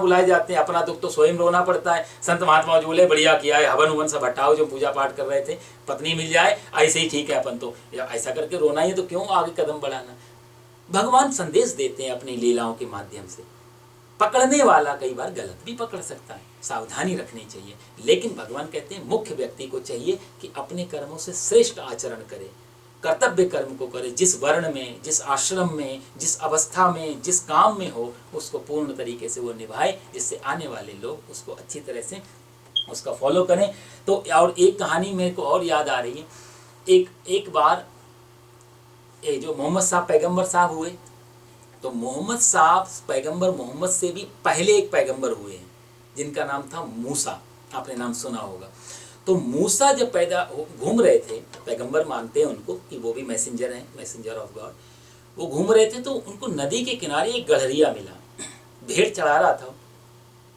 बुलाए जाते हैं, अपना दुख तो स्वयं रोना पड़ता है। संत महात्मा जो बोले बढ़िया किया है, हवन उवन सब हटाओ, जो पूजा पाठ कर रहे थे, पत्नी मिल जाए ऐसे ही ठीक है, अपन तो ऐसा करके रोना ही है, तो क्यों आगे कदम बढ़ाना। भगवान संदेश देते हैं अपनी लीलाओं के माध्यम से। पकड़ने वाला कई बार गलत भी पकड़ सकता है, सावधानी रखनी चाहिए, लेकिन भगवान कहते हैं मुख्य व्यक्ति को चाहिए कि अपने कर्मों से श्रेष्ठ आचरण करे, कर्तव्य कर्म को करे, जिस वर्ण में, जिस आश्रम में, जिस अवस्था में, जिस काम में हो, उसको पूर्ण तरीके से वो निभाए, जिससे आने वाले लोग उसको अच्छी तरह से उसका फॉलो करें। तो और एक कहानी मेरे को और याद आ रही है। एक बार ये जो मोहम्मद साहब पैगंबर साहब हुए, तो मोहम्मद साहब पैगंबर मोहम्मद से भी पहले एक पैगंबर हुए हैं जिनका नाम था मूसा, आपने नाम सुना होगा। तो मूसा जब पैदा घूम रहे थे, पैगंबर मानते हैं उनको कि वो भी मैसेंजर हैं, मैसेंजर ऑफ गॉड। वो घूम रहे थे तो उनको नदी के किनारे एक गड़हरिया मिला, भेड़ चढ़ा रहा था।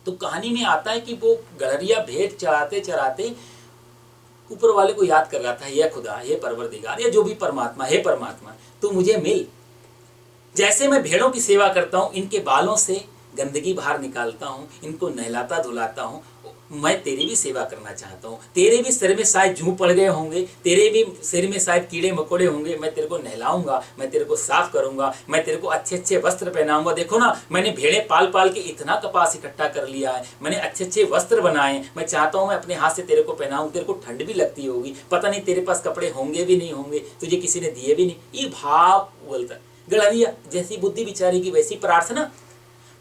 तो कहानी में आता है कि वो गड़हरिया भेड़ चढ़ाते चढ़ाते ऊपर वाले को याद कर रहा था, ये खुदा, ये परवरदिगार, या जो भी परमात्मा, हे परमात्मा तू मुझे मिल, जैसे मैं भेड़ों की सेवा करता हूँ, इनके बालों से गंदगी बाहर निकालता हूँ, इनको नहलाता धुलाता हूँ, मैं तेरी भी सेवा करना चाहता हूँ। तेरे भी सिर में शायद जूं पड़ गए होंगे, तेरे भी सिर में शायद कीड़े मकोड़े होंगे, मैं तेरे को नहलाऊंगा, मैं तेरे को साफ करूंगा, मैं तेरे को अच्छे अच्छे वस्त्र पहनाऊंगा। देखो ना, मैंने भेड़े पाल पाल के इतना कपास इकट्ठा कर लिया है, मैंने अच्छे अच्छे वस्त्र बनाए, मैं चाहता हूँ मैं अपने हाथ से तेरे को पहनाऊँ। तेरे को ठंड भी लगती होगी, पता नहीं तेरे पास कपड़े होंगे भी नहीं होंगे, तुझे किसी ने दिए भी नहीं। ये भाव बोलता गड़हरिया, जैसी बुद्धि बिचारी की वैसी प्रार्थना।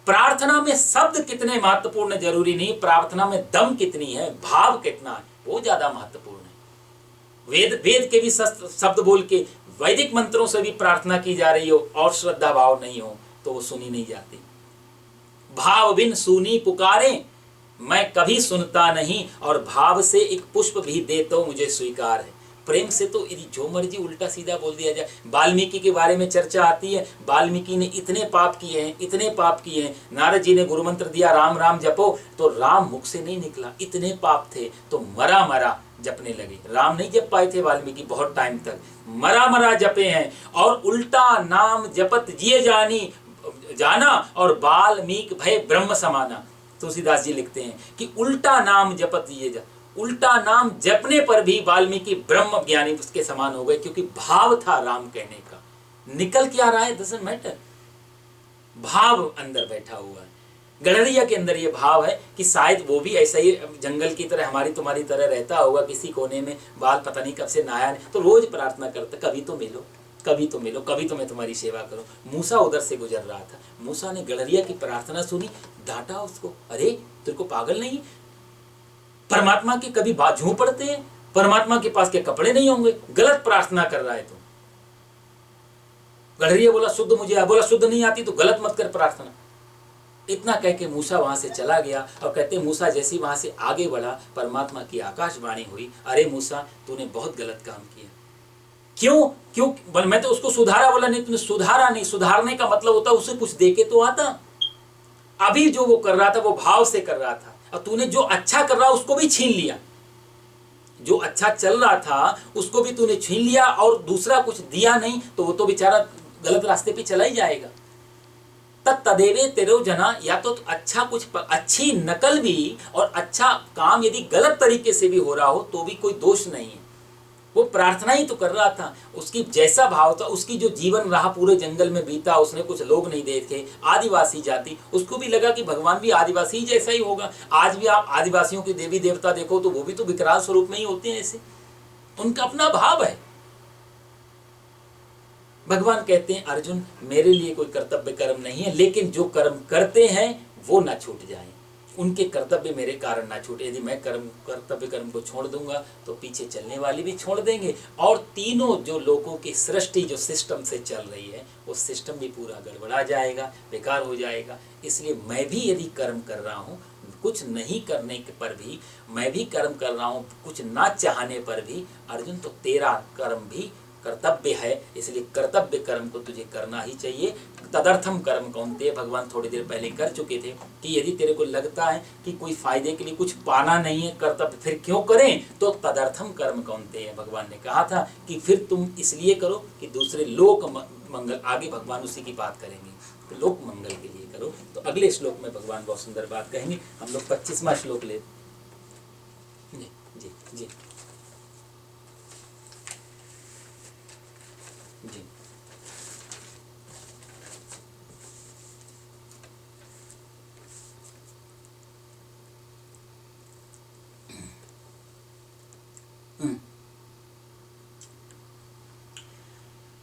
प्रार्थना में शब्द कितने महत्वपूर्ण जरूरी नहीं, प्रार्थना में दम कितनी है, भाव कितना है, वो ज्यादा महत्वपूर्ण है। वेद के भी शब्द बोल के, वैदिक मंत्रों से भी प्रार्थना की जा रही हो और श्रद्धा भाव नहीं हो तो वो सुनी नहीं जाती। भाव बिन सुनी पुकारे, मैं कभी सुनता नहीं, और भाव से एक पुष्प भी दे तो मुझे स्वीकार है। प्रेम से तो यदि जो मर्जी उल्टा सीधा बोल दिया जाए। वाल्मीकि के बारे में चर्चा आती है, वाल्मीकि ने इतने पाप किए हैं, इतने पाप किए हैं। नारद जी ने गुरु मंत्र दिया राम राम जपो, तो राम मुख से नहीं निकला, इतने पाप थे, तो मरा मरा जपने लगे। राम नहीं जप पाए थे वाल्मीकि बहुत टाइम तक, मरा मरा जपे हैं। और उल्टा नाम जपत जिए जाना, और वाल्मीकि भय ब्रह्म समाना। तुलसीदास जी लिखते हैं कि उल्टा नाम जपत जिए जा, उल्टा नाम जपने पर भी वाल्मीकि ब्रह्म ज्ञानी उसके समान हो गए, क्योंकि भाव था राम कहने का। निकल क्या रहा है डजंट मैटर, भाव अंदर बैठा हुआ है। गड़हरिया के अंदर ये भाव है कि शायद वो भी ऐसा ही जंगल की तरह हमारी तुम्हारी तरह रहता होगा, किसी कोने में बाल पता नहीं कब से नहाया नहीं, तो रोज प्रार्थना करता, कभी तो मिलो, कभी तो मिलो, कभी तो मैं तुम्हारी सेवा करूं। मूसा उधर से गुजर रहा था, मूसा ने गड़हरिया की प्रार्थना सुनी, डांटा उसको, अरे तेरे को पागल नहीं, परमात्मा के कभी बाजू पड़ते हैं, परमात्मा के पास के कपड़े नहीं होंगे, गलत प्रार्थना कर रहा है तू। गड़हरिया बोला शुद्ध मुझे आ, बोला शुद्ध नहीं आती तो गलत मत कर प्रार्थना। इतना कह के मूसा वहां से चला गया, और कहते मूसा जैसे वहां से आगे बढ़ा, परमात्मा की आकाशवाणी हुई, अरे मूसा तूने बहुत गलत काम किया। क्यों मैं तो उसको सुधारा, बोला नहीं तूने सुधारा नहीं, सुधारने का मतलब होता उसे कुछ दे के तो आता। अभी जो वो कर रहा था वो भाव से कर रहा था, और तूने जो अच्छा कर रहा उसको भी छीन लिया, जो अच्छा चल रहा था उसको भी तूने छीन लिया, और दूसरा कुछ दिया नहीं, तो वो तो बेचारा गलत रास्ते पे चला ही जाएगा। तदेवे तेरो जना, या तो अच्छा कुछ अच्छी नकल भी और अच्छा काम यदि गलत तरीके से भी हो रहा हो तो भी कोई दोष नहीं है। वो प्रार्थना ही तो कर रहा था, उसकी जैसा भाव था, उसकी जो जीवन रहा पूरे जंगल में बीता, उसने कुछ लोग नहीं देखे, आदिवासी जाति, उसको भी लगा कि भगवान भी आदिवासी ही जैसा ही होगा। आज भी आप आदिवासियों के देवी देवता देखो तो वो भी तो विकराल स्वरूप में ही होते हैं, ऐसे उनका अपना भाव है। भगवान कहते हैं अर्जुन मेरे लिए कोई कर्तव्य कर्म नहीं है, लेकिन जो कर्म करते हैं वो ना छूट जाए, उनके कर्तव्य मेरे कारण ना छूटे। यदि मैं कर्तव्य कर्म को छोड़ दूंगा तो पीछे चलने वाले भी छोड़ देंगे, और तीनों जो लोगों की सृष्टि जो सिस्टम से चल रही है वो सिस्टम भी पूरा गड़बड़ा जाएगा, बेकार हो जाएगा। इसलिए मैं भी यदि कर्म कर रहा हूँ, कुछ नहीं करने पर भी मैं भी कर्म कर रहा हूँ, कुछ ना चाहने पर भी, अर्जुन तो तेरा कर्म भी कर्तव्य है, इसलिए कर्तव्य कर्म को तुझे करना ही चाहिए। तदर्थम कर्म कौन्तेय, भगवान थोड़ी देर पहले कर चुके थे कि यदि तेरे को लगता है कि कोई फायदे के लिए कुछ पाना नहीं है कर्तव्य, फिर क्यों करें, तो तदर्थम कर्म कौन्तेय, भगवान ने कहा था कि फिर तुम इसलिए करो कि दूसरे लोक मंगल, आगे भगवान उसी की बात करेंगे, तो लोक मंगल के लिए करो। करो। तो अगले श्लोक में भगवान बहुत सुंदर बात कहेंगे। हम लोग 25वां श्लोक ले। जी जी जी जी।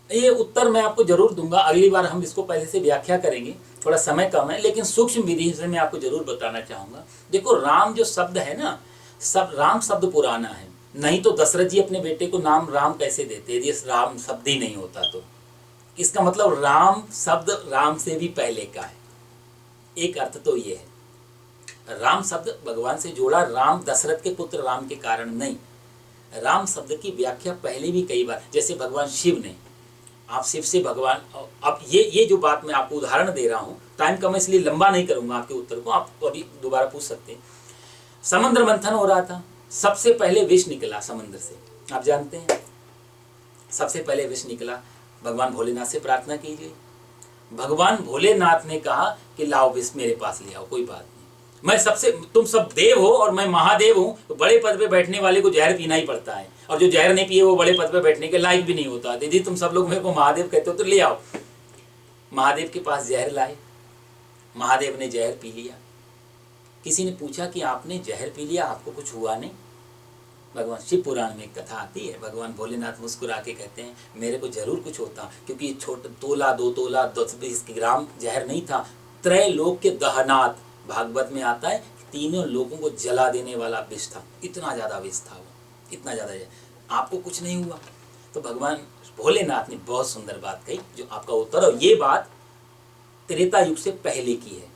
ये उत्तर मैं आपको जरूर दूंगा, अगली बार हम इसको पहले से व्याख्या करेंगे, थोड़ा समय कम है, लेकिन सूक्ष्म विधि से मैं आपको जरूर बताना चाहूंगा। देखो राम जो शब्द है ना, सब राम शब्द पुराना है, नहीं तो दशरथ जी अपने बेटे को नाम राम कैसे देते यदि राम शब्द ही नहीं होता तो। इसका मतलब राम शब्द राम से भी पहले का है। एक अर्थ तो ये है, राम शब्द भगवान से जोड़ा, राम दशरथ के पुत्र राम के कारण नहीं। राम शब्द की व्याख्या पहले भी कई बार, जैसे भगवान शिव ने, आप शिव से भगवान, अब ये जो बात मैं आपको उदाहरण दे रहा हूँ, टाइम कम है इसलिए लंबा नहीं करूंगा आपके उत्तर को, आप अभी दोबारा पूछ सकते हैं। समुद्र मंथन हो रहा था, सबसे पहले विष निकला समुद्र से, आप जानते हैं, सबसे पहले विष निकला। भगवान भोलेनाथ से प्रार्थना कीजिए, भगवान भोलेनाथ ने कहा कि लाओ विष मेरे पास ले आओ, कोई बात नहीं, मैं सबसे, तुम सब देव हो और मैं महादेव हूँ, तो बड़े पद पे बैठने वाले को जहर पीना ही पड़ता है, और जो जहर नहीं पिए वो बड़े पद पे बैठने के लायक भी नहीं होता। दीदी तुम सब लोग मेरे को महादेव कहते हो तो ले आओ। महादेव के पास जहर लाए, महादेव ने जहर पी लिया। किसी ने पूछा कि आपने जहर पी लिया, आपको कुछ हुआ नहीं? भगवान शिव पुराण में एक कथा आती है, भगवान भोलेनाथ मुस्कुरा के कहते हैं मेरे को जरूर कुछ होता, क्योंकि छोटा तोला 2 तोला 10-20 ग्राम जहर नहीं था, त्रैलोक के दहनात, भागवत में आता है, तीनों लोगों को जला देने वाला विष था, इतना ज्यादा विष था वो, इतना ज्यादा। आपको कुछ नहीं हुआ? तो भगवान भोलेनाथ ने बहुत सुंदर बात कही, जो आपका उत्तर, और ये बात त्रेता युग से पहले की है,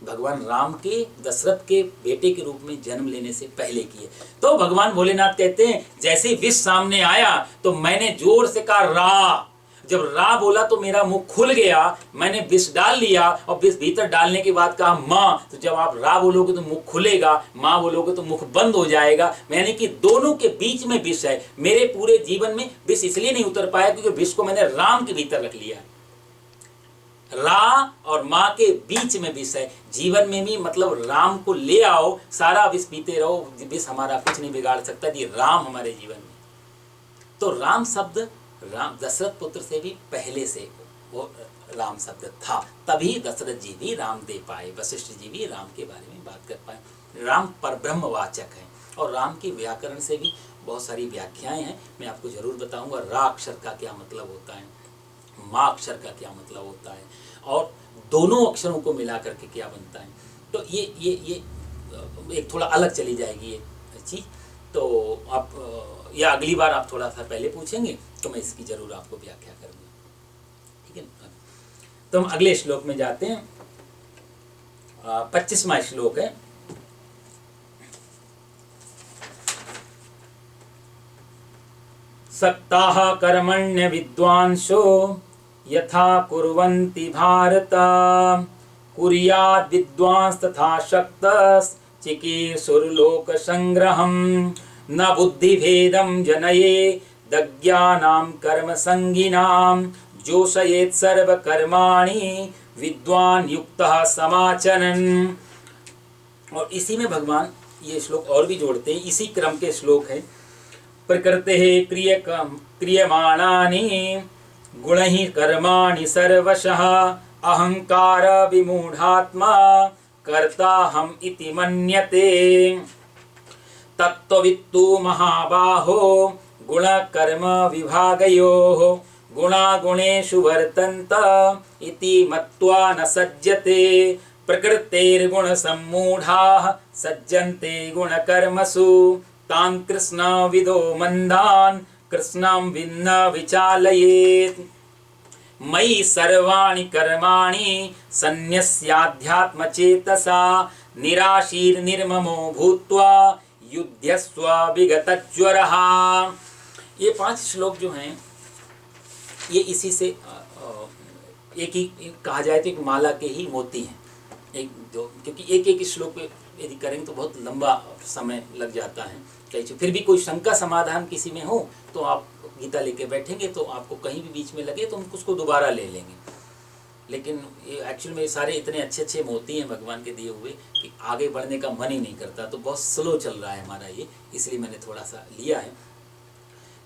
भगवान राम के दशरथ के बेटे के रूप में जन्म लेने से पहले की है। तो भगवान भोलेनाथ कहते हैं जैसे विष सामने आया तो मैंने जोर से कहा रा, जब रा बोला तो मेरा मुंह खुल गया, मैंने विष डाल लिया, और विष भीतर डालने के बाद कहा माँ, तो जब आप रा बोलोगे तो मुंह खुलेगा, माँ बोलोगे तो मुख बंद हो जाएगा, यानी कि दोनों के बीच में विष है। मेरे पूरे जीवन में विष इसलिए नहीं उतर पाया क्योंकि विष को मैंने राम के भीतर रख लिया। रा और माँ के बीच में विष है। जीवन में भी मतलब राम को ले आओ, सारा विष पीते रहो, विष हमारा कुछ नहीं बिगाड़ सकता, ये राम हमारे जीवन में। तो राम शब्द राम दशरथ पुत्र से भी पहले से वो राम शब्द था, तभी दशरथ जी भी राम दे पाए, वशिष्ठ जी भी राम के बारे में बात कर पाए। राम परब्रह्मवाचक है, और राम की व्याकरण से भी बहुत सारी व्याख्याएं हैं, मैं आपको जरूर बताऊंगा। रा अक्षर का क्या मतलब होता है, माँ अक्षर का क्या मतलब होता है, और दोनों अक्षरों को मिला करके क्या बनता है। तो ये एक थोड़ा अलग चली जाएगी ये चीज़, तो आप या अगली बार आप थोड़ा सा पहले पूछेंगे तो मैं इसकी जरूर आपको व्याख्या करूंगा, ठीक है ना। तो हम अगले श्लोक में जाते हैं, 25वां श्लोक है। सक्ताः कर्मण्य विद्वांसो यथा कुर्वन्ति भारत, कुर्याद् विद्वांस तथा शक्तस् चिकीर्षुर्लोक संग्रहम्, न बुद्धिभेदं जनये दज्ञानां कर्म संगिनां, जोषयेत् सर्वकर्माणि विद्वान युक्तः समाचरन्। और इसी में भगवान ये श्लोक और भी जोड़ते हैं, इसी क्रम के श्लोक है। प्रकृतेः क्रियमाणानि गुणैः कर्माणि सर्वशः, अहंकार विमूढात्मा कर्ताहम् इति मन्यते। तत्त्ववित्तु महाबाहो गुणकर्म विभागयोः, गुणागुणेषु वर्तन्त इति मत्वा न सज्जते। प्रकृतेर्गुणसम्मूढाः सज्जन्ते गुणकर्मसु, तान् कृष्णविदो मन्दान् कृष्णं विन्न विचालयेत्। मयि सर्वाणि कर्माणि सन्न्यस्याध्यात्मचेतसा, निराशीर्निर्ममो भूत्वा युध्यस्व विगतज्वरः। ये 5 श्लोक जो हैं ये इसी से एक ही कहा जाए तो एक माला के ही मोती हैं, एक जो, क्योंकि एक श्लोक यदि करेंगे तो बहुत लंबा समय लग जाता है। फिर भी कोई शंका समाधान किसी में हो तो आप गीता लेके बैठेंगे तो आपको कहीं भी बीच में लगे तो हम उसको दोबारा ले लेंगे। लेकिन एक्चुअल में ये सारे इतने अच्छे अच्छे मोती हैं भगवान के दिए हुए कि आगे बढ़ने का मन ही नहीं करता, तो बहुत स्लो चल रहा है हमारा ये, इसलिए मैंने थोड़ा सा लिया है,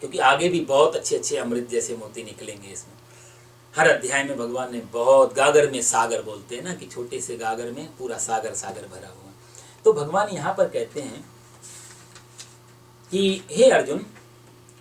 क्योंकि आगे भी बहुत अच्छे अच्छे अमृत जैसे मोती निकलेंगे इसमें। हर अध्याय में भगवान ने बहुत, गागर में सागर बोलते हैं ना, कि छोटे से गागर में पूरा सागर सागर भरा हुआ। तो भगवान यहाँ पर कहते हैं कि हे अर्जुन,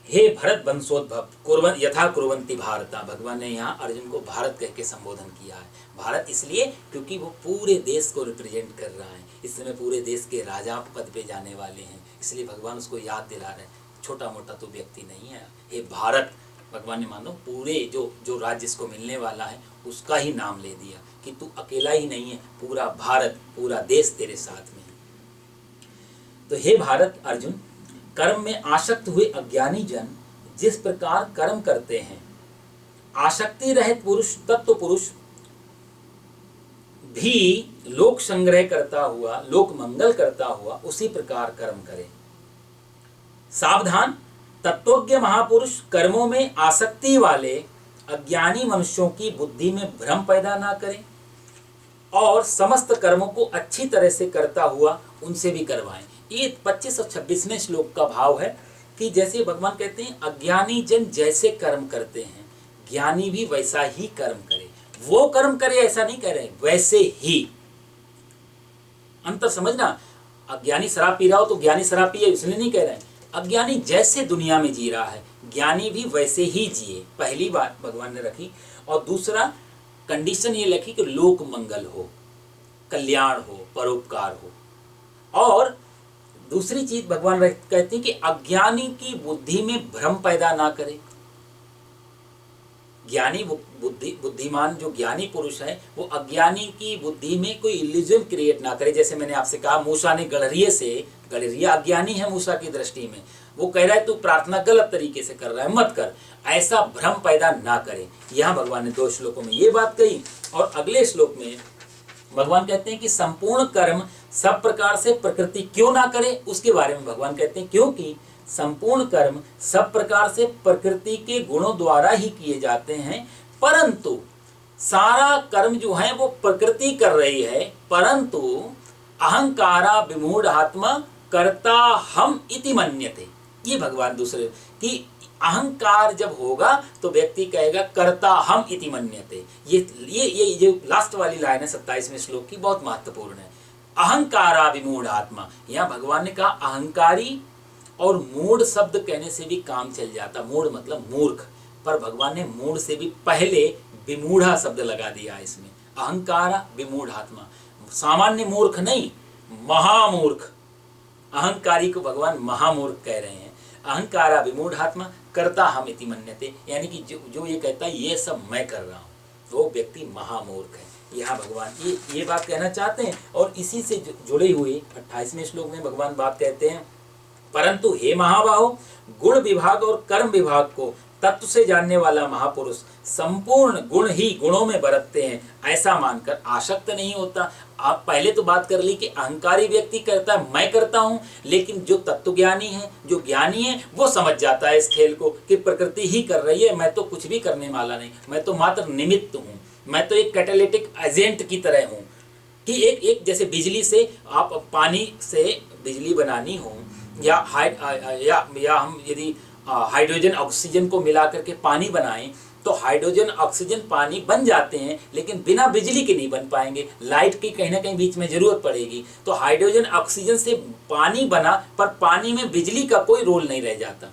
हे भरत वंशोद्भव यथा कुर्वन्ति भारता। भगवान ने यहाँ अर्जुन को भारत कह के संबोधन किया है। भारत इसलिए क्योंकि वो पूरे देश को रिप्रेजेंट कर रहा है, इस समय पूरे देश के राजा पद पे जाने वाले हैं, इसलिए भगवान उसको याद दिला रहे हैं, छोटा मोटा तो व्यक्ति नहीं है। हे भारत, भगवान ने मानो पूरे जो राज्य इसको मिलने वाला है उसका ही नाम ले दिया कि तू अकेला ही नहीं है, पूरा भारत, पूरा देश तेरे साथ में है। तो हे भारत अर्जुन, कर्म में आसक्त हुए अज्ञानी जन जिस प्रकार कर्म करते हैं, आसक्ति रहित पुरुष, तत्व पुरुष भी लोक संग्रह करता हुआ, लोक मंगल करता हुआ उसी प्रकार कर्म करे। सावधान, तत्वज्ञ महापुरुष कर्मों में आसक्ति वाले अज्ञानी मनुष्यों की बुद्धि में भ्रम पैदा ना करें और समस्त कर्मों को अच्छी तरह से करता हुआ उनसे भी करवाएं। ये 25 और 26वें श्लोक का भाव है कि जैसे भगवान कहते हैं अज्ञानी जन जैसे कर्म करते हैं, ज्ञानी भी वैसा ही कर्म करे। वो कर्म करे ऐसा नहीं कह रहे, वैसे ही। अंतर समझना, अज्ञानी शराब पी रहा हो तो ज्ञानी शराब पिए इसलिए नहीं कह रहे हैं। अज्ञानी जैसे दुनिया में जी रहा है, ज्ञानी भी वैसे ही जिए, पहली बात भगवान ने रखी। और दूसरा कंडीशन ये रखी कि लोक मंगल हो, कल्याण हो, परोपकार हो। और दूसरी चीज भगवान कहते हैं कि अज्ञानी की बुद्धि में भ्रम पैदा ना करे। ज्ञानी बुद्धिमान जो ज्ञानी पुरुष है वो अज्ञानी की बुद्धि में कोई इल्यूजन क्रिएट ना करे। जैसे मैंने आपसे कहा, मूसा ने गड़रिया अज्ञानी है मूसा की दृष्टि में, वो कह रहा है तू प्रार्थना गलत तरीके से कर रहा है, मत कर, ऐसा भ्रम पैदा ना करे। यहाँ भगवान ने 2 श्लोकों में ये बात कही। और अगले श्लोक में भगवान कहते हैं कि संपूर्ण कर्म सब प्रकार से प्रकृति क्यों ना करे, उसके बारे में भगवान कहते हैं क्योंकि संपूर्ण कर्म सब प्रकार से प्रकृति के गुणों द्वारा ही किए जाते हैं, परंतु सारा कर्म जो है वो प्रकृति कर रही है, परंतु अहंकारा विमूढ़ आत्मा कर्ता हम इति मन्यते। ये भगवान दूसरे कि अहंकार जब होगा तो व्यक्ति कहेगा कर्ता हम इति मन्यते। ये लास्ट वाली लाइन है 27वें श्लोक की, बहुत महत्वपूर्ण है। अहंकारा विमूढ़ आत्मा, यहाँ भगवान ने कहा अहंकारी, और मूढ़ शब्द कहने से भी काम चल जाता, मूढ़ मतलब मूर्ख, पर भगवान ने मूढ़ से भी पहले विमूढ़ा शब्द लगा दिया इसमें। अहंकारा विमूढ़ आत्मा, सामान्य मूर्ख नहीं, महामूर्ख। अहंकारी को भगवान महामूर्ख कह रहे हैं। अहंकारा विमूढ़ आत्मा कर्ता हम इति मन्यते, यानी कि जो ये कहता है ये सब मैं कर रहा हूँ, वो व्यक्ति महामूर्ख है। यहाँ भगवान ये बात कहना चाहते हैं। और इसी से जुड़े हुए 28वें श्लोक में भगवान बात कहते हैं, परंतु हे महाबाहो, गुण विभाग और कर्म विभाग को तत्व से जानने वाला महापुरुष संपूर्ण गुण ही गुणों में बरतते हैं, ऐसा मानकर आसक्त नहीं होता। आप पहले तो बात कर ली कि अहंकारी व्यक्ति कहता है मैं करता हूं, लेकिन जो तत्वज्ञानी है, जो ज्ञानी है, वो समझ जाता है इस खेल को कि प्रकृति ही कर रही है, मैं तो कुछ भी करने वाला नहीं, मैं तो मात्र निमित्त हूँ, मैं तो एक कैटालिटिक एजेंट की तरह हूँ। कि एक जैसे बिजली से आप पानी से बिजली बनानी हो, या हम यदि हाइड्रोजन ऑक्सीजन को मिला करके पानी बनाएं तो हाइड्रोजन ऑक्सीजन पानी बन जाते हैं, लेकिन बिना बिजली के नहीं बन पाएंगे, लाइट की कहीं ना कहीं बीच में जरूरत पड़ेगी। तो हाइड्रोजन ऑक्सीजन से पानी बना, पर पानी में बिजली का कोई रोल नहीं रह जाता,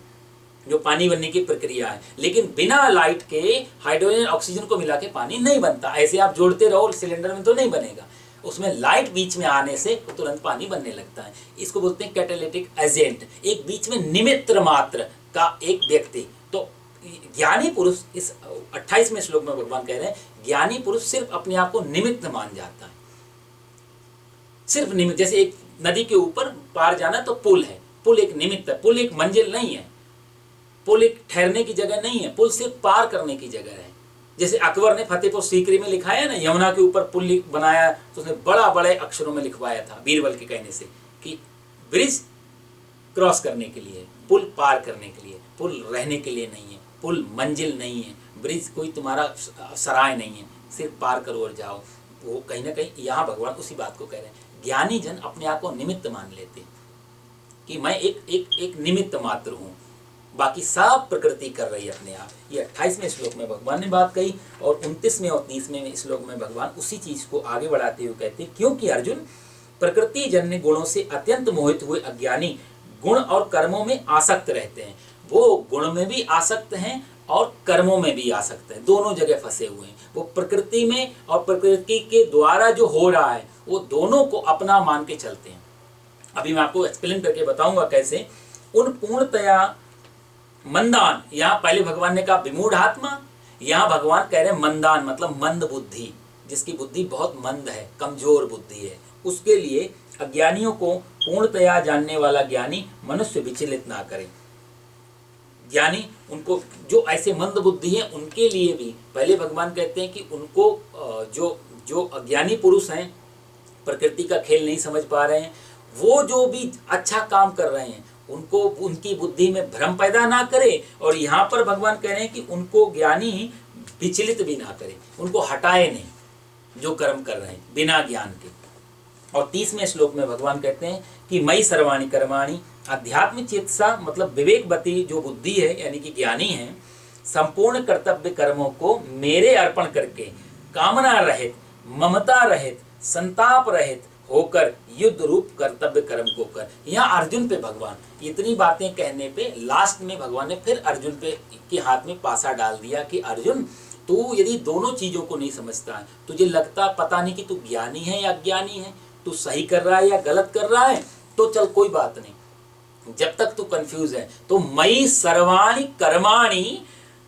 जो पानी बनने की प्रक्रिया है। लेकिन बिना लाइट के हाइड्रोजन ऑक्सीजन को मिला के पानी नहीं बनता। ऐसे आप जोड़ते रहो सिलेंडर में तो नहीं बनेगा, उसमें लाइट बीच में आने से तुरंत पानी बनने लगता है। इसको बोलते हैं कैटालिटिक एजेंट, एक बीच में निमित्त मात्र का एक व्यक्ति। तो ज्ञानी पुरुष, इस 28वें श्लोक में भगवान कह रहे हैं, ज्ञानी पुरुष सिर्फ अपने आप को निमित्त मान जाता है, सिर्फ निमित्त। जैसे एक नदी के ऊपर पार जाना तो पुल है, पुल एक निमित्त है, पुल एक मंजिल नहीं है, पुल एक ठहरने की जगह नहीं है, पुल सिर्फ पार करने की जगह है। जैसे अकबर ने फतेहपुर सीकरी में लिखाया ना, यमुना के ऊपर पुल बनाया तो उसने बड़े अक्षरों में लिखवाया था बीरबल के कहने से कि ब्रिज क्रॉस करने के लिए, पुल पार करने के लिए, पुल रहने के लिए नहीं है, पुल मंजिल नहीं है, ब्रिज कोई तुम्हारा सराय नहीं है, सिर्फ पार करो और जाओ। वो कहीं ना कहीं यहाँ भगवान उसी बात को कह रहे हैं। ज्ञानी जन अपने आप को निमित्त मान लेते कि मैं एक निमित्त मात्र हूँ, बाकी सब प्रकृति कर रही है अपने आप। ये 28वें श्लोक में भगवान ने बात कही, और 29वें और 30वें श्लोक में भगवान उसी चीज को आगे बढ़ाते हुए कहते हैं, क्योंकि अर्जुन प्रकृति जन्य गुणों से अत्यंत मोहित हुए अज्ञानी गुण और कर्मों में आसक्त रहते हैं। वो गुण में भी आसक्त हैं और कर्मों में भी आसक्त हैं, दोनों जगह फंसे हुए हैं। वो प्रकृति में और प्रकृति के द्वारा जो हो रहा है वो दोनों को अपना मान के चलते हैं। अभी मैं आपको एक्सप्लेन करके बताऊंगा कैसे। उन पूर्णतया मंदान, यहाँ पहले भगवान ने कहा विमूढ़ आत्मा, यहाँ भगवान कह रहे हैं मंदान, मतलब मंद बुद्धि, जिसकी बुद्धि बहुत मंद है, कमजोर बुद्धि है, उसके लिए अज्ञानियों को पूर्णतया जानने वाला ज्ञानी मनुष्य विचलित ना करे। ज्ञानी उनको जो ऐसे मंद बुद्धि है उनके लिए भी पहले भगवान कहते हैं कि उनको जो अज्ञानी पुरुष हैं, प्रकृति का खेल नहीं समझ पा रहे हैं, वो जो भी अच्छा काम कर रहे हैं उनको उनकी बुद्धि में भ्रम पैदा ना करे। और यहाँ पर भगवान कह रहे हैं कि उनको ज्ञानी विचलित भी ना करे, उनको हटाए नहीं जो कर्म कर रहे हैं बिना ज्ञान के। और 30वें श्लोक में भगवान कहते हैं कि मई सर्वाणि कर्माणि, अध्यात्म चेतसा मतलब विवेकवती जो बुद्धि है यानी कि ज्ञानी है, संपूर्ण कर्तव्य कर्मों को मेरे अर्पण करके कामना रहित, ममता रहित, संताप रहित होकर युद्ध रूप कर्तव्य कर्म को कर। यहाँ अर्जुन पे भगवान इतनी बातें कहने पे लास्ट में भगवान ने फिर अर्जुन पे के हाथ में पासा डाल दिया कि अर्जुन तू यदि दोनों चीजों को नहीं समझता है, तुझे लगता पता नहीं कि तू ज्ञानी है या अज्ञानी है, तू सही कर रहा है या गलत कर रहा है, तो चल कोई बात नहीं। जब तक तू कंफ्यूज है तो मई सर्वाणि कर्माणि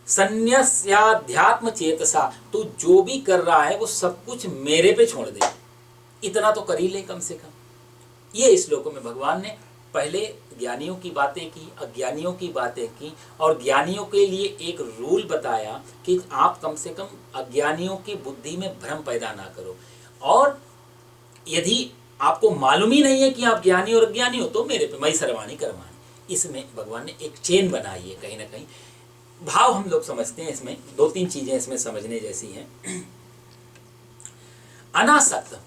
संन्यस्याध्यात्म चेतसा, तू जो भी कर रहा है वो सब कुछ मेरे पे छोड़ दे, इतना तो कर ही ले कम से कम। ये श्लोकों में भगवान ने पहले ज्ञानियों की बातें की, अज्ञानियों की बातें की, और ज्ञानियों के लिए एक रूल बताया कि आप कम से कम अज्ञानियों की बुद्धि में भ्रम पैदा ना करो, और यदि आपको मालूम ही नहीं है कि आप ज्ञानी और अज्ञानी हो तो मेरे पे मई सर्वाणि कर्माणि। इसमें भगवान ने एक चेन बनाई है, कहीं ना कहीं भाव हम लोग समझते हैं। इसमें 2-3 चीजें इसमें समझने जैसी हैं। अनासक्त,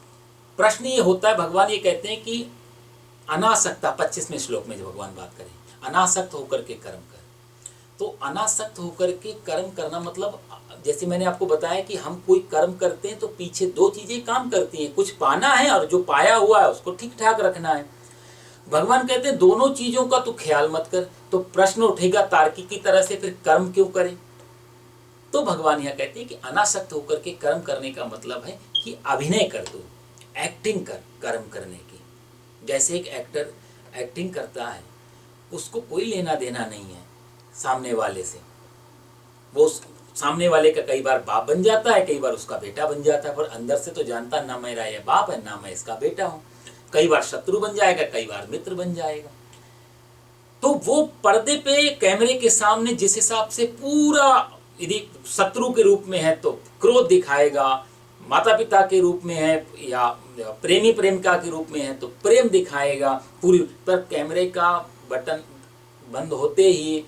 प्रश्न ये होता है, भगवान ये कहते हैं कि अनासक्ता 25वें श्लोक में जो भगवान बात करें, अनासक्त होकर के कर्म कर। तो अनासक्त होकर के कर्म करना मतलब जैसे मैंने आपको बताया कि हम कोई कर्म करते हैं तो पीछे 2 चीजें काम करती हैं, कुछ पाना है और जो पाया हुआ है उसको ठीक ठाक रखना है। भगवान कहते हैं दोनों चीजों का तू ख्याल मत कर। तो प्रश्न उठेगा तार्किक की तरह से, फिर कर्म क्यों करे? तो भगवान यहाँ कहते हैं कि अनासक्त होकर के कर्म करने का मतलब है कि अभिनय कर, तू एक्टिंग कर कर्म करने की। जैसे एक एक्टर एक्टिंग करता है, उसको कोई लेना देना नहीं है सामने वाले से, वो सामने वाले का कई बार बाप बन जाता है, कई बार उसका बेटा बन जाता है, पर अंदर से तो जानता ना मेरा ये बाप है ना मैं इसका बेटा हूं। कई बार शत्रु बन जाएगा, कई बार मित्र बन जाएगा। तो वो पर्दे पे कैमरे के सामने जिस हिसाब से पूरा, यदि शत्रु के रूप में है तो क्रोध दिखाएगा, माता पिता के रूप में है या प्रेमी प्रेमिका के रूप में है तो प्रेम दिखाएगा पूरी। पर कैमरे का बटन बंद होते ही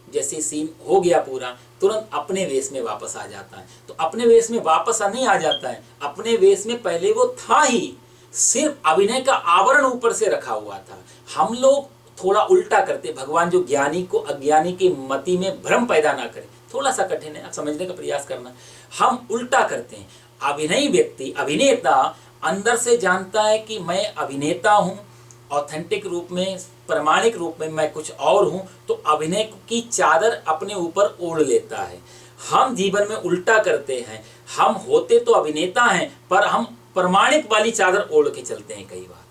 जैसे सीन हो गया पूरा, तुरंत अपने वेश में वापस आ जाता है। तो अपने वेश में वापस नहीं आ जाता है, अपने वेश में पहले वो था ही, सिर्फ अभिनय का आवरण ऊपर से रखा हुआ था। हम लोग थोड़ा उल्टा करते। भगवान जो ज्ञानी को अज्ञानी की मति में भ्रम पैदा ना करे, थोड़ा सा कठिन है, समझने का प्रयास करना। हम उल्टा करते हैं। अभिनयी व्यक्ति, अभिनेता अंदर से जानता है कि मैं अभिनेता हूं, ऑथेंटिक रूप में, प्रामाणिक रूप में मैं कुछ और हूं, तो अभिनय की चादर अपने ऊपर ओढ़ लेता है। हम जीवन में उल्टा करते हैं, हम होते तो अभिनेता हैं पर हम प्रामाणिक वाली चादर ओढ़ के चलते हैं कई बार।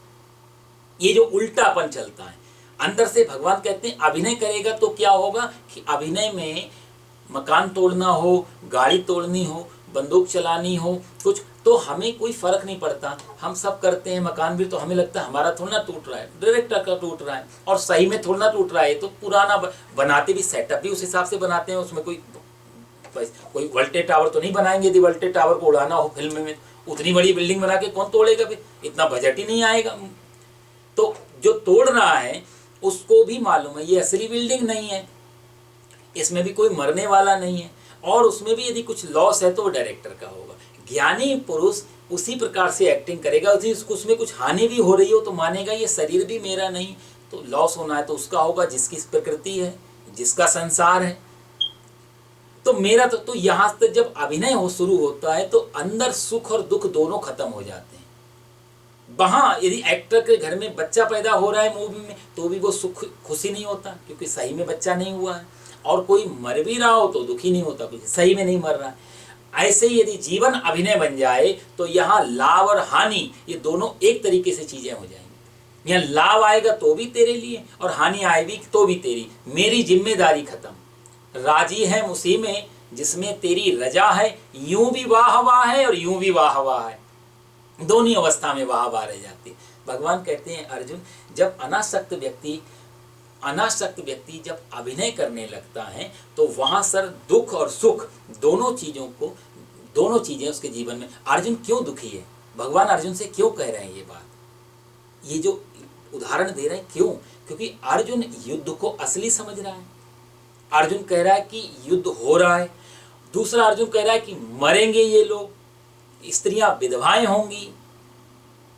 ये जो उल्टापन चलता है अंदर से, भगवान कहते हैं अभिनय करेगा तो क्या होगा कि अभिनय में मकान तोड़ना हो, गाड़ी तोड़नी हो, बंदूक चलानी हो, कुछ तो हमें कोई फर्क नहीं पड़ता। हम सब करते हैं, मकान भी, तो हमें लगता है हमारा थोड़ा ना टूट रहा है, डायरेक्टर का टूट रहा है, और सही में थोड़ा ना टूट रहा है। तो पुराना बनाते भी, सेटअप भी उस हिसाब से बनाते हैं, उसमें कोई वोल्टेज टावर तो नहीं बनाएंगे। यदि वोल्टेज टावर को उड़ाना हो फिल्म में, उतनी बड़ी बिल्डिंग बना के कौन तोड़ेगा? फिर इतना बजट ही नहीं आएगा। तो जो तोड़ रहा है उसको भी मालूम है ये असली बिल्डिंग नहीं है, इसमें भी कोई मरने वाला नहीं है। और उसमें भी यदि कुछ लॉस है तो वो डायरेक्टर का होगा। ज्ञानी पुरुष उसी प्रकार से एक्टिंग करेगा, उसमें कुछ हानि भी हो रही हो तो मानेगा ये शरीर भी मेरा नहीं, तो लॉस होना है तो उसका होगा, जिसकी प्रकृति है, जिसका संसार है। तो मेरा तो यहाँ तक जब अभिनय हो शुरू होता है तो अंदर सुख और दुख दोनों खत्म हो जाते हैं। वहाँ यदि एक्टर के घर में बच्चा पैदा हो रहा है मूवी में तो भी वो सुख खुशी नहीं होता क्योंकि सही में बच्चा नहीं हुआ है, और कोई मर भी रहा हो तो दुखी नहीं होता क्योंकि सही में नहीं मर रहा है। ऐसे ही यदि जीवन अभिनय बन जाए तो यहाँ लाभ और हानि ये दोनों एक तरीके से चीजें हो जाएंगी। यहाँ लाभ आएगा तो भी तेरे लिए और हानि आएगी तो भी तेरी, मेरी जिम्मेदारी खत्म। राजी है उसी में जिसमें तेरी रजा है, यूं भी वाह वाह है और यूं भी वाह वाह है, दोनों अवस्था में वाह वाह रह जाती है। भगवान कहते हैं अर्जुन, जब अनासक्त व्यक्ति जब अभिनय करने लगता है तो वहां सर दुख और सुख दोनों चीजें उसके जीवन में। अर्जुन क्यों दुखी है, भगवान अर्जुन से क्यों कह रहे हैं ये बात, ये जो उदाहरण दे रहे हैं क्यों? क्योंकि अर्जुन युद्ध को असली समझ रहा है। अर्जुन कह रहा है कि युद्ध हो रहा है, दूसरा अर्जुन कह रहा है कि मरेंगे ये लोग, स्त्रियां विधवाएं होंगी,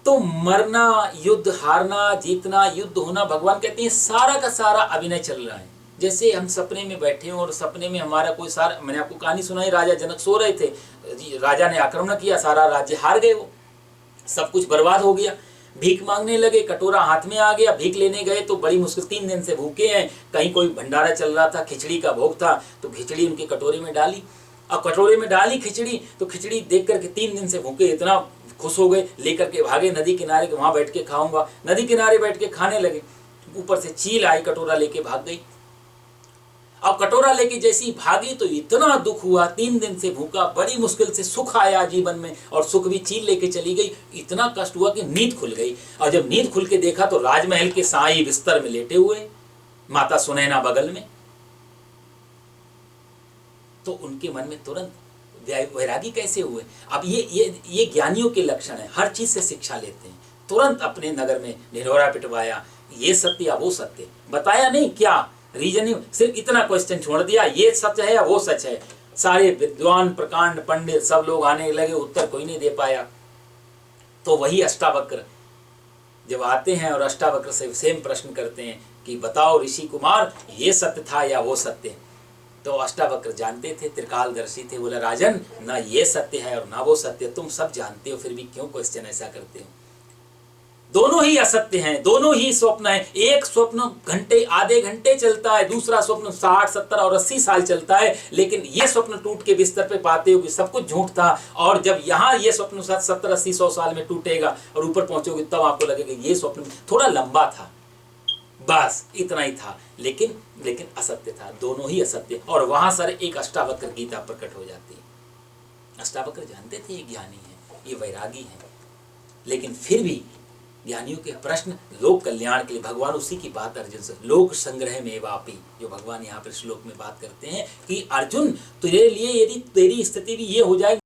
तो मरना, युद्ध हारना, जीतना, युद्ध होना, भगवान कहते हैं सारा का सारा अभिनय चल रहा है। जैसे हम सपने में बैठे हों और सपने में हमारा कोई सारा, मैंने आपको कहानी सुनाई, राजा जनक सो रहे थे, राजा ने आक्रमण किया, सारा राज्य हार गए, वो सब कुछ बर्बाद हो गया। भीख मांगने लगे, कटोरा हाथ में आ गया, भीख लेने गए तो बड़ी मुश्किल, 3 दिन से भूखे हैं, कहीं कोई भंडारा चल रहा था, खिचड़ी का भोग था, तो खिचड़ी उनके कटोरे में डाली। अब कटोरे में डाली खिचड़ी, तो खिचड़ी देख करके 3 दिन से भूखे इतना खुश हो गए, लेकर के भागे नदी किनारे के, वहां बैठ के खाऊंगा। नदी किनारे बैठ के खाने लगे, ऊपर से चील आई, कटोरा लेके भाग गई। अब कटोरा लेके जैसी भागी तो इतना दुख हुआ, 3 दिन से भूखा, बड़ी मुश्किल से सुख आया जीवन में, और सुख भी चील लेके चली गई। इतना कष्ट हुआ कि नींद खुल गई, और जब नींद खुल के देखा तो राजमहल के साई बिस्तर में लेटे हुए, माता सुनैना बगल में। तो उनके मन में तुरंत वैरागी कैसे हुए। अब ये ज्ञानियों के लक्षण है, हर चीज से शिक्षा लेते हैं। तुरंत अपने नगर में ढिढोरा पिटवाया, ये सत्य या वो सत्य, बताया नहीं क्या रीजनिंग, सिर्फ इतना क्वेश्चन छोड़ दिया, ये सच है या वो सच है। सारे विद्वान, प्रकांड, पंडित सब लोग आने लगे, उत्तर कोई नहीं दे पाया। तो वही अष्टावक्र जब आते हैं और अष्टावक्र से सेम प्रश्न करते हैं कि बताओ ऋषि कुमार, ये सत्य था या वो सत्य। तो अष्टावक्र जानते थे, त्रिकालदर्शी थे, बोला राजन, ना ये सत्य है और ना वो सत्य, तुम सब जानते हो, फिर भी क्यों क्वेश्चन ऐसा करते हो। दोनों ही असत्य हैं, दोनों ही स्वप्न है। एक स्वप्न घंटे, आधे घंटे चलता है, दूसरा स्वप्न 60, 70 और 80 साल चलता है। लेकिन ये स्वप्न टूट के बिस्तर पे पाते हो कि सब कुछ झूठ था, और जब यहाँ ये स्वप्न 70, 80, 100 साल में टूटेगा और ऊपर पहुंचोगे तब आपको लगेगा ये स्वप्न थोड़ा लंबा था, बस इतना ही था, लेकिन असत्य था, दोनों ही असत्य। और वहां सर एक अष्टावक्र गीता प्रकट हो जाती है। अष्टावक्र जानते थे ये ज्ञानी है, ये वैरागी है, लेकिन फिर भी ज्ञानियों के प्रश्न लोक कल्याण के लिए, भगवान उसी की बात अर्जुन से, लोक संग्रह में वापी, जो भगवान यहाँ पर श्लोक में बात करते हैं कि अर्जुन तेरे लिए यदि तेरी स्थिति भी ये हो जाए,